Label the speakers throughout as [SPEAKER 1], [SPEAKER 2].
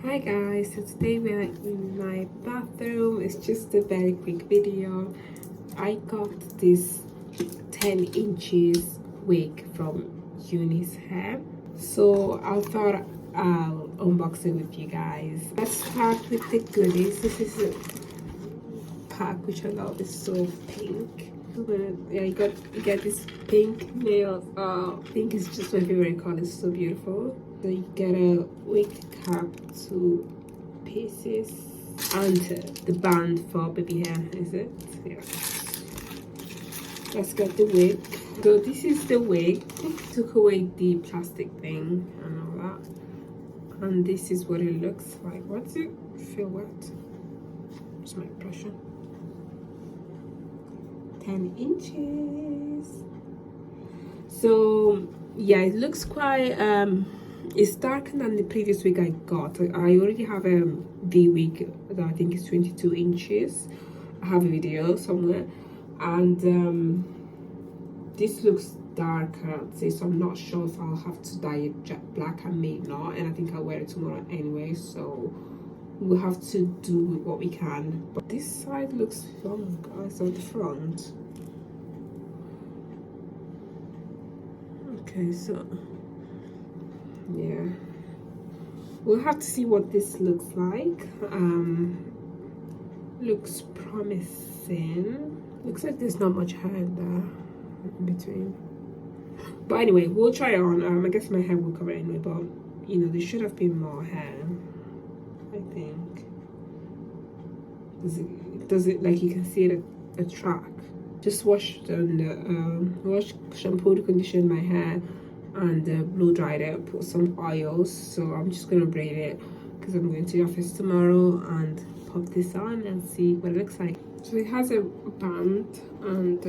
[SPEAKER 1] Hi guys, so today we're in my bathroom. It's just a very quick video. I got this 10 inches wig from UNice hair, so I thought I'll unbox it with you guys. Let's start with the goodies. This is a pack which I love. It's so pink. Yeah, you get this pink nails. Pink is just my favorite color. It's so beautiful. So you get a wig cap, 2 pieces, and the band for baby hair. Is it? Yeah. Let's get the wig. So this is the wig. Took away the plastic thing and all that, and this is what it looks like. What's it feel wet? Just my impression. 10 inches. So yeah, it looks quite it's darker than the previous wig I got. I already have the wig that I think is 22 inches. I have a video somewhere, and this looks darker, I'd say, so I'm not sure if I'll have to dye it jet black. I may not, and I think I'll wear it tomorrow anyway, so we'll have to do what we can. But this side looks long, guys, on the front. Okay, so yeah, we'll have to see what this looks like. Looks promising. Looks like there's not much hair in there in between, but anyway, we'll try it on. I guess my hair will cover it anyway, but you know, there should have been more hair, I think. Does it like you can see it a track. Just washed and shampooed, conditioned my hair, and blow dried it. Put some oils. So I'm just gonna braid it because I'm going to the office tomorrow, and pop this on and see what it looks like. So it has a band and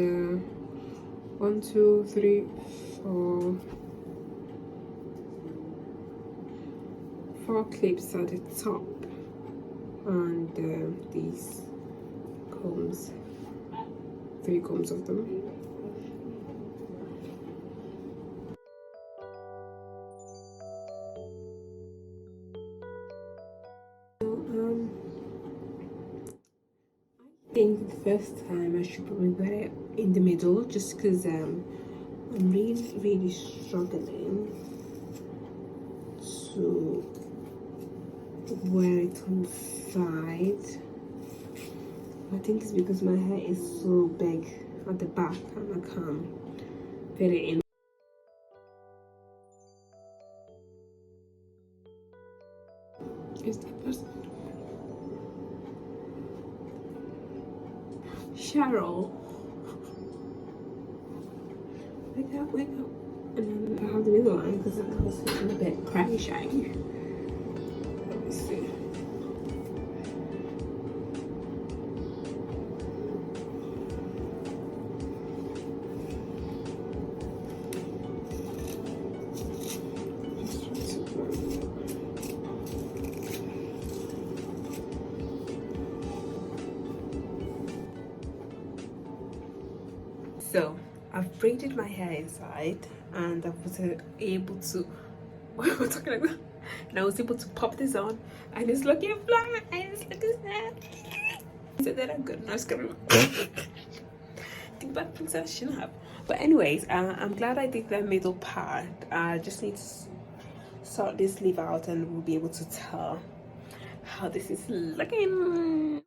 [SPEAKER 1] 1, 2, 3, 4 clips at the top, and these combs. 3 combs of them. So, I think the first time I should probably wear it in the middle, just because I'm really struggling to wear it on the side. I think it's because my hair is so big at the back and I can't fit it in. Is that person? Cheryl. Wake up, wake up. And then I have the middle line because I was feeling a bit crazy. Let me see. So I've braided my hair inside, and I was able to what am I talking about? And I was able to pop this on, and it's looking flat, and it's looking sad. So that I'm good. No, it's gonna think about things I shouldn't have. But anyways, I'm glad I did that middle part. I just need to sort this sleeve out, and we'll be able to tell how this is looking.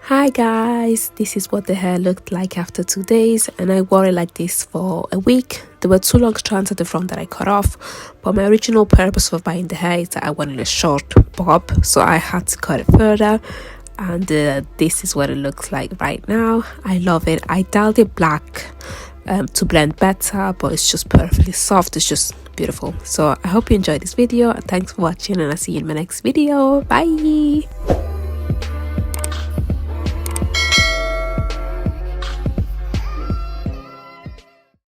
[SPEAKER 1] Hi guys, this is what the hair looked like after 2 days, and I wore it like this for a week. There were 2 long strands at the front that I cut off, but my original purpose for buying the hair is that I wanted a short bob, so I had to cut it further, and this is what it looks like right now. I love it. I dyed it black to blend better, but it's just perfectly soft. It's just beautiful. So I hope you enjoyed this video, and thanks for watching, and I'll see you in my next video. Bye.